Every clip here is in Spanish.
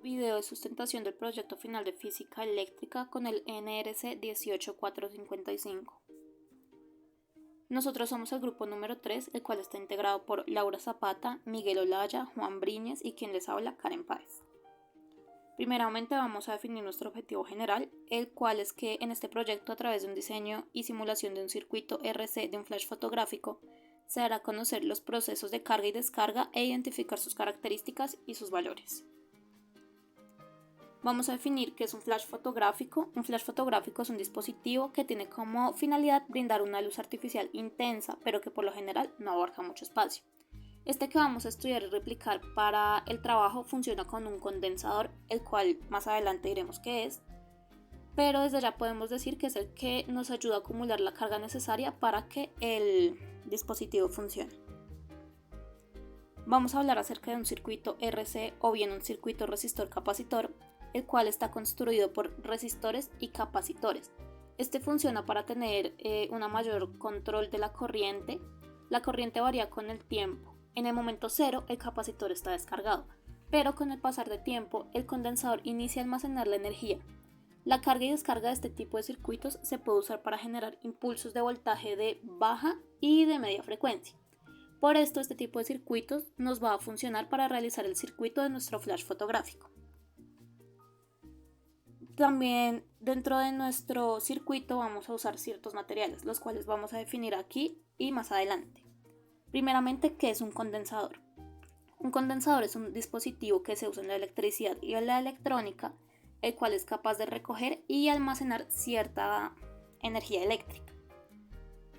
Video de sustentación del proyecto final de física eléctrica con el NRC 18455. Nosotros somos el grupo número 3, el cual está integrado por Laura Zapata, Miguel Olaya, Juan Briñes y quien les habla, Karen Páez. Primeramente vamos a definir nuestro objetivo general, el cual es que en este proyecto, a través de un diseño y simulación de un circuito RC de un flash fotográfico, se dará a conocer los procesos de carga y descarga e identificar sus características y sus valores. Vamos a definir qué es un flash fotográfico. Un flash fotográfico es un dispositivo que tiene como finalidad brindar una luz artificial intensa, pero que por lo general no abarca mucho espacio. Este que vamos a estudiar y replicar para el trabajo funciona con un condensador, el cual más adelante diremos qué es, pero desde ya podemos decir que es el que nos ayuda a acumular la carga necesaria para que el dispositivo funcione. Vamos a hablar acerca de un circuito RC o bien un circuito resistor-capacitor, el cual está construido por resistores y capacitores. Este funciona para tener un mayor control de la corriente. La corriente varía con el tiempo. En el momento cero, el capacitor está descargado, pero con el pasar de tiempo, el condensador inicia a almacenar la energía. La carga y descarga de este tipo de circuitos se puede usar para generar impulsos de voltaje de baja y de media frecuencia. Por esto, este tipo de circuitos nos va a funcionar para realizar el circuito de nuestro flash fotográfico. También dentro de nuestro circuito vamos a usar ciertos materiales, los cuales vamos a definir aquí y más adelante. Primeramente, ¿qué es un condensador? Un condensador es un dispositivo que se usa en la electricidad y en la electrónica, el cual es capaz de recoger y almacenar cierta energía eléctrica.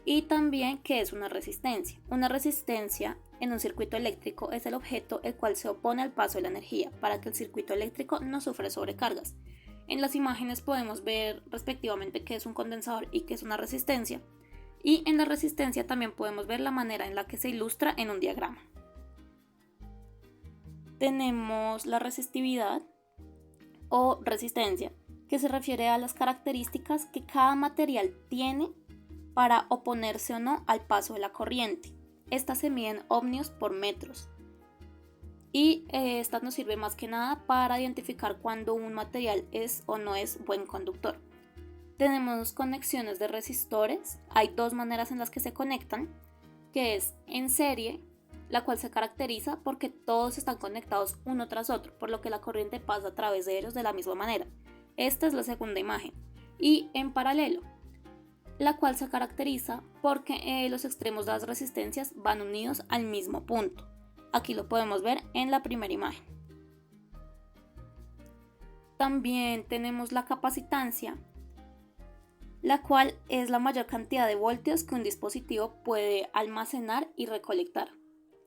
Y también, ¿qué es una resistencia? Una resistencia en un circuito eléctrico es el objeto el cual se opone al paso de la energía para que el circuito eléctrico no sufra sobrecargas. En las imágenes podemos ver respectivamente qué es un condensador y qué es una resistencia. Y en la resistencia también podemos ver la manera en la que se ilustra en un diagrama. Tenemos la resistividad o resistencia, que se refiere a las características que cada material tiene para oponerse o no al paso de la corriente. Estas se miden ohmios por metros. Y esta nos sirve más que nada para identificar cuando un material es o no es buen conductor. Tenemos conexiones de resistores. Hay dos maneras en las que se conectan, que es en serie, la cual se caracteriza porque todos están conectados uno tras otro, por lo que la corriente pasa a través de ellos de la misma manera. Esta es la segunda imagen. Y en paralelo, la cual se caracteriza porque los extremos de las resistencias van unidos al mismo punto. Aquí lo podemos ver en la primera imagen. También tenemos la capacitancia, la cual es la mayor cantidad de voltios que un dispositivo puede almacenar y recolectar.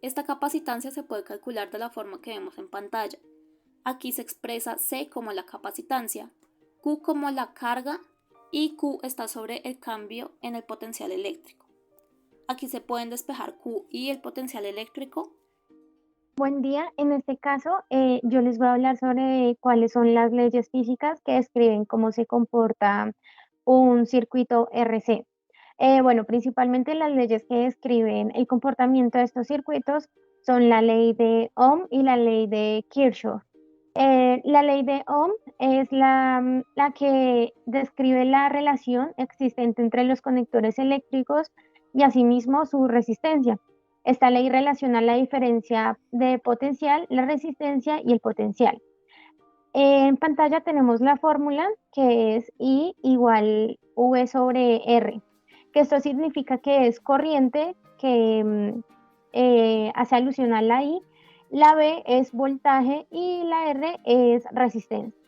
Esta capacitancia se puede calcular de la forma que vemos en pantalla. Aquí se expresa C como la capacitancia, Q como la carga y Q está sobre el cambio en el potencial eléctrico. Aquí se pueden despejar Q y el potencial eléctrico. Buen día, en este caso yo les voy a hablar sobre cuáles son las leyes físicas que describen cómo se comporta un circuito RC. Bueno, principalmente las leyes que describen el comportamiento de estos circuitos son la ley de Ohm y la ley de Kirchhoff. La ley de Ohm es la que describe la relación existente entre los conectores eléctricos y asimismo su resistencia. Esta ley relaciona la diferencia de potencial, la resistencia y el potencial. En pantalla tenemos la fórmula que es I igual V sobre R, que esto significa que es corriente, que hace alusión a la I, la V es voltaje y la R es resistencia.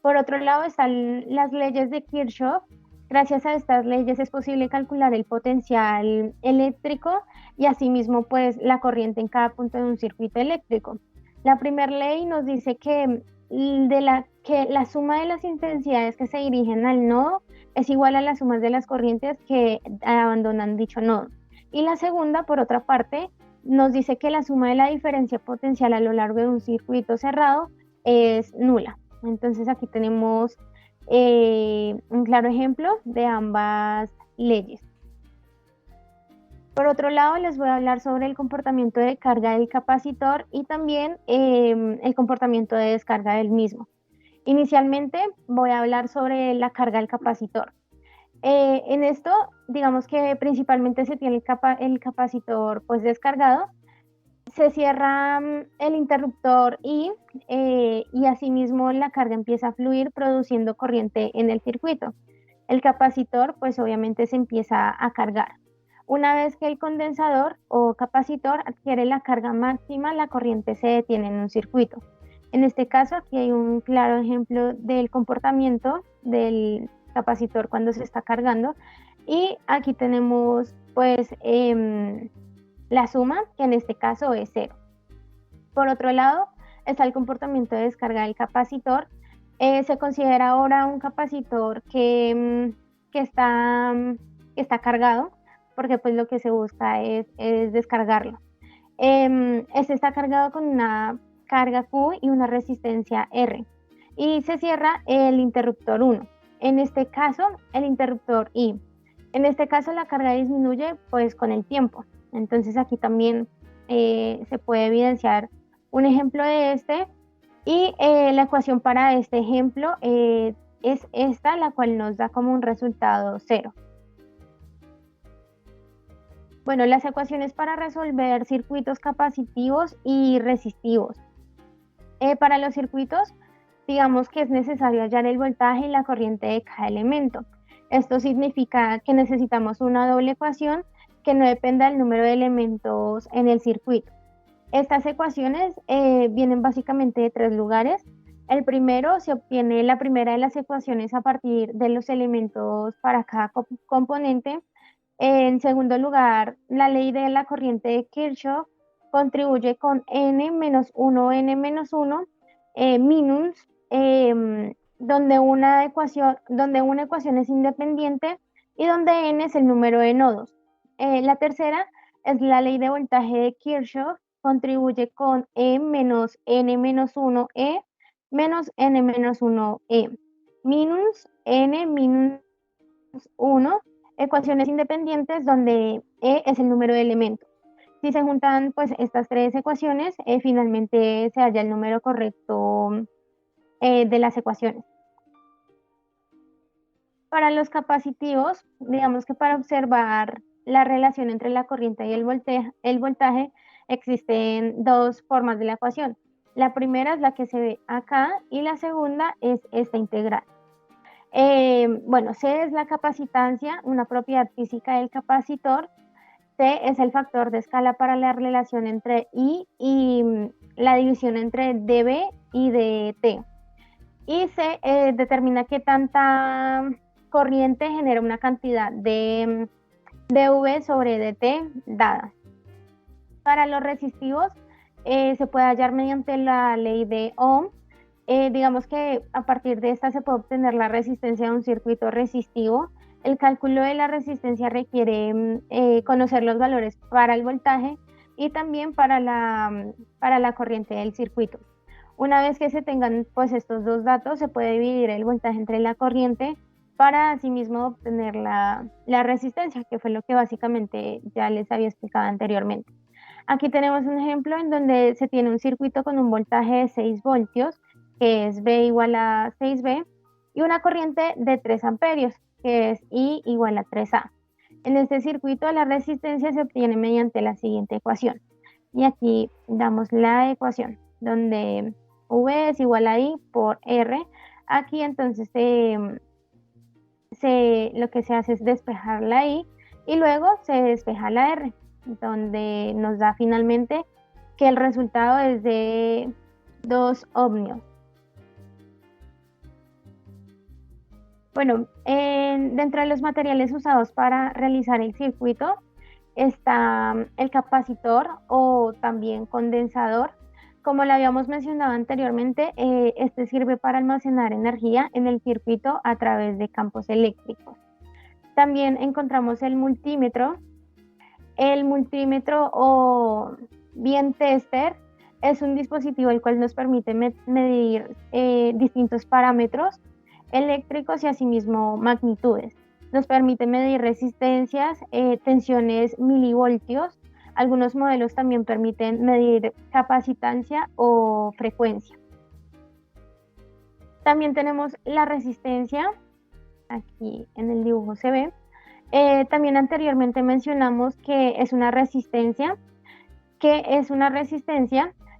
Por otro lado están las leyes de Kirchhoff. Gracias a estas leyes es posible calcular el potencial eléctrico y asimismo pues la corriente en cada punto de un circuito eléctrico. La primera ley nos dice que la suma de las intensidades que se dirigen al nodo es igual a la suma de las corrientes que abandonan dicho nodo. Y la segunda, por otra parte, nos dice que la suma de la diferencia potencial a lo largo de un circuito cerrado es nula. Entonces aquí tenemos un claro ejemplo de ambas leyes. Por otro lado, les voy a hablar sobre el comportamiento de carga del capacitor y también el comportamiento de descarga del mismo. Inicialmente voy a hablar sobre la carga del capacitor. En esto, digamos que principalmente se tiene el capacitor pues descargado, se cierra el interruptor y asimismo la carga empieza a fluir produciendo corriente en el circuito. El capacitor pues obviamente se empieza a cargar. Una vez que el condensador o capacitor adquiere la carga máxima, la corriente se detiene en un circuito. En este caso, aquí hay un claro ejemplo del comportamiento del capacitor cuando se está cargando. Y aquí tenemos pues la suma, que en este caso es 0. Por otro lado, está el comportamiento de descarga del capacitor. Se considera ahora un capacitor que está cargado, porque pues lo que se busca es descargarlo. Este está cargado con una carga Q y una resistencia R. Y se cierra el interruptor 1. En este caso, el interruptor I. En este caso, la carga disminuye pues con el tiempo. Entonces aquí también se puede evidenciar un ejemplo de este. Y la ecuación para este ejemplo es esta, la cual nos da como un resultado 0. Bueno, las ecuaciones para resolver circuitos capacitivos y resistivos. Para los circuitos, digamos que es necesario hallar el voltaje y la corriente de cada elemento. Esto significa que necesitamos una doble ecuación que no dependa del número de elementos en el circuito. Estas ecuaciones vienen básicamente de 3 lugares. El primero, se obtiene la primera de las ecuaciones a partir de los elementos para cada componente. En segundo lugar, la ley de la corriente de Kirchhoff contribuye con n-1, n-1, minus, donde una ecuación es independiente y donde n es el número de nodos. La tercera es la ley de voltaje de Kirchhoff, contribuye con E menos N-1E menos N-1E, minus N minus 1, ecuaciones independientes donde E es el número de elementos. Si se juntan pues estas 3 ecuaciones, finalmente se halla el número correcto de las ecuaciones. Para los capacitivos, digamos que para observar la relación entre la corriente y el voltaje existen 2 formas de la ecuación. La primera es la que se ve acá y la segunda es esta integral. Bueno, C es la capacitancia, una propiedad física del capacitor. C es el factor de escala para la relación entre I y la división entre dB y dt. Y C determina qué tanta corriente genera una cantidad de dV sobre dt dada. Para los resistivos se puede hallar mediante la ley de Ohm. Digamos que a partir de esta se puede obtener la resistencia de un circuito resistivo. El cálculo de la resistencia requiere conocer los valores para el voltaje y también para la corriente del circuito. Una vez que se tengan pues estos 2 datos, se puede dividir el voltaje entre la corriente para asimismo obtener la resistencia, que fue lo que básicamente ya les había explicado anteriormente. Aquí tenemos un ejemplo en donde se tiene un circuito con un voltaje de 6 voltios, que es V igual a 6V, y una corriente de 3 amperios, que es I igual a 3A. En este circuito la resistencia se obtiene mediante la siguiente ecuación. Y aquí damos la ecuación, donde V es igual a I por R. Aquí entonces lo que se hace es despejar la I y luego se despeja la R, donde nos da finalmente que el resultado es de 2 ohmios. Bueno, dentro de los materiales usados para realizar el circuito está el capacitor o también condensador. Como lo habíamos mencionado anteriormente, este sirve para almacenar energía en el circuito a través de campos eléctricos. También encontramos el multímetro. El multímetro o bien tester es un dispositivo el cual nos permite medir distintos parámetros eléctricos y asimismo magnitudes. Nos permite medir resistencias, tensiones milivoltios. Algunos modelos también permiten medir capacitancia o frecuencia. También tenemos la resistencia, aquí en el dibujo se ve. También anteriormente mencionamos que es una resistencia,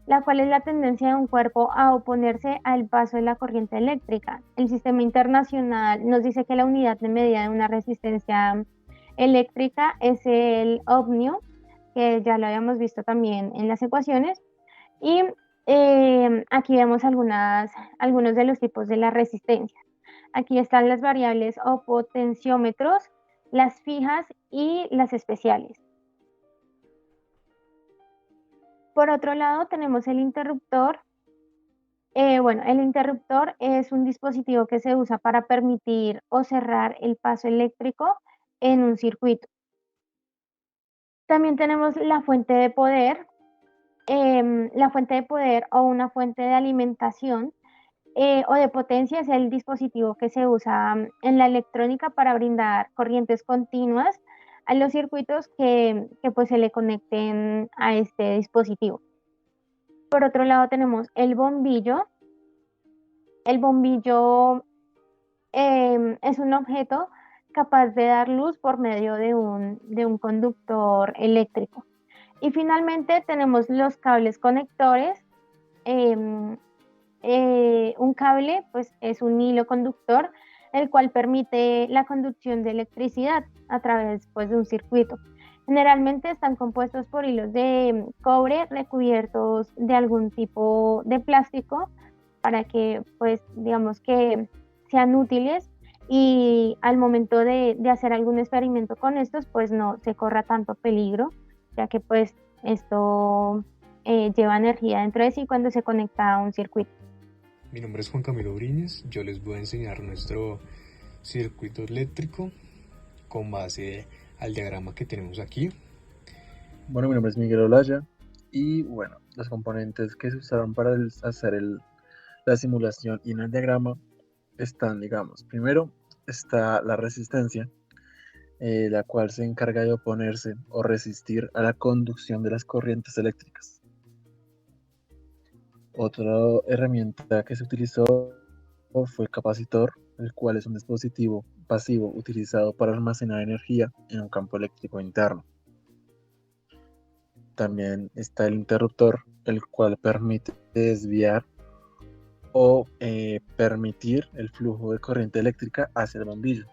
la cual es la tendencia de un cuerpo a oponerse al paso de la corriente eléctrica. El sistema internacional nos dice que la unidad de medida de una resistencia eléctrica es el ohmio, que ya lo habíamos visto también en las ecuaciones. Y aquí vemos algunos de los tipos de la resistencia. Aquí están las variables o potenciómetros, las fijas y las especiales. Por otro lado, tenemos el interruptor. El interruptor es un dispositivo que se usa para permitir o cerrar el paso eléctrico en un circuito. También tenemos la fuente de poder. La fuente de poder o una fuente de alimentación o de potencia es el dispositivo que se usa en la electrónica para brindar corrientes continuas a los circuitos que pues se le conecten a este dispositivo. Por otro lado tenemos el bombillo. El bombillo es un objeto capaz de dar luz por medio de un conductor eléctrico. Y finalmente tenemos los cables conectores. Un cable pues es un hilo conductor el cual permite la conducción de electricidad a través pues, de un circuito. Generalmente están compuestos por hilos de cobre recubiertos de algún tipo de plástico para que pues digamos que sean útiles y al momento de hacer algún experimento con estos pues no se corra tanto peligro, ya que pues esto lleva energía dentro de sí cuando se conecta a un circuito. Mi nombre es Juan Camilo Briñes, yo les voy a enseñar nuestro circuito eléctrico con base al diagrama que tenemos aquí. Bueno, mi nombre es Miguel Olaya y bueno, los componentes que se usaron para hacer la simulación y en el diagrama están, digamos, primero está la resistencia, la cual se encarga de oponerse o resistir a la conducción de las corrientes eléctricas. Otra herramienta que se utilizó fue el capacitor, el cual es un dispositivo pasivo utilizado para almacenar energía en un campo eléctrico interno. También está el interruptor, el cual permite desviar o permitir el flujo de corriente eléctrica hacia el bombillo.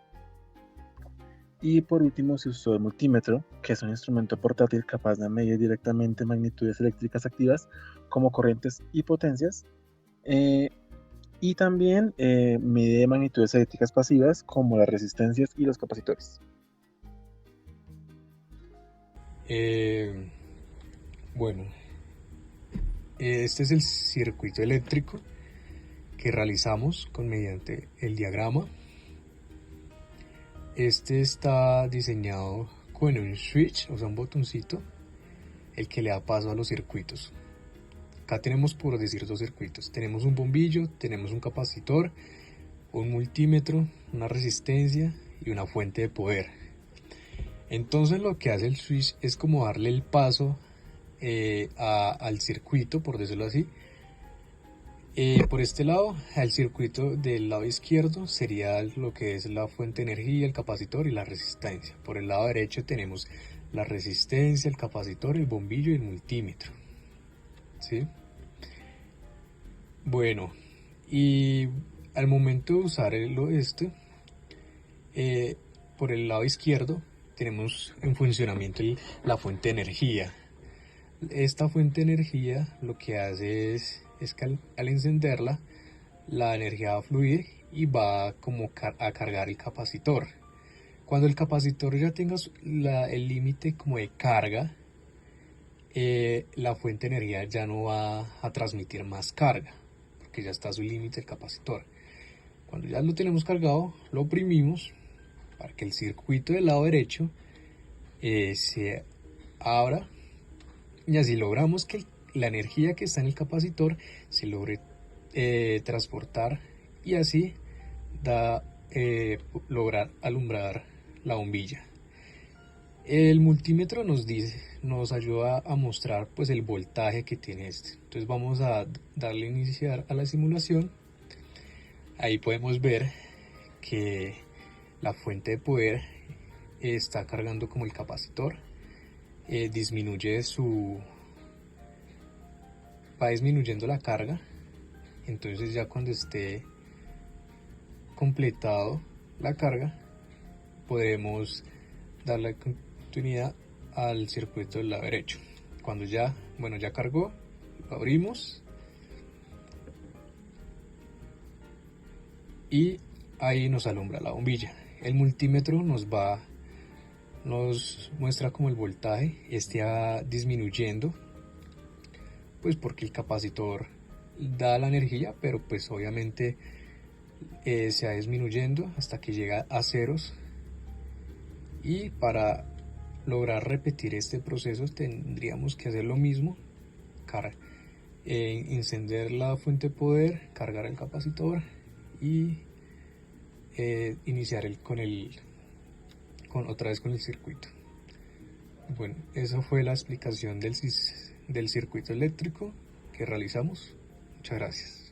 Y por último se usó el multímetro, que es un instrumento portátil capaz de medir directamente magnitudes eléctricas activas como corrientes y potencias, y también mide magnitudes eléctricas pasivas como las resistencias y los capacitores. Bueno, este es el circuito eléctrico que realizamos mediante el diagrama. Este está diseñado con un switch, o sea un botoncito, el que le da paso a los circuitos. Acá tenemos, por decir, dos circuitos. Tenemos un bombillo, tenemos un capacitor, un multímetro, una resistencia y una fuente de poder. Entonces lo que hace el switch es como darle el paso al circuito, por decirlo así. Por este lado, al circuito del lado izquierdo sería lo que es la fuente de energía, el capacitor y la resistencia. Por el lado derecho tenemos la resistencia, el capacitor, el bombillo y el multímetro. ¿Sí? Bueno, y al momento de usar por el lado izquierdo tenemos en funcionamiento la fuente de energía. Esta fuente de energía lo que hace es que al encenderla, la energía va a fluir y va como a cargar el capacitor. Cuando el capacitor ya tenga el límite como de carga, la fuente de energía ya no va a transmitir más carga, porque ya está a su límite el capacitor. Cuando ya lo tenemos cargado, lo oprimimos para que el circuito del lado derecho se abra, y así logramos que la energía que está en el capacitor se logre transportar, y así da lograr alumbrar la bombilla. El multímetro nos ayuda a mostrar pues el voltaje que tiene este. Entonces vamos a darle a iniciar a la simulación. Ahí podemos ver que la fuente de poder está cargando como el capacitor. Va disminuyendo la carga. Entonces ya cuando esté completado la carga, podremos darle continuidad al circuito del lado derecho. Cuando ya cargó, lo abrimos y ahí nos alumbra la bombilla. El multímetro nos muestra como el voltaje va disminuyendo, pues porque el capacitor da la energía, pero pues obviamente se va disminuyendo hasta que llega a ceros. Y para lograr repetir este proceso tendríamos que hacer lo mismo: encender la fuente de poder, cargar el capacitor y iniciar otra vez con el circuito. Bueno, esa fue la explicación del circuito eléctrico que realizamos. Muchas gracias.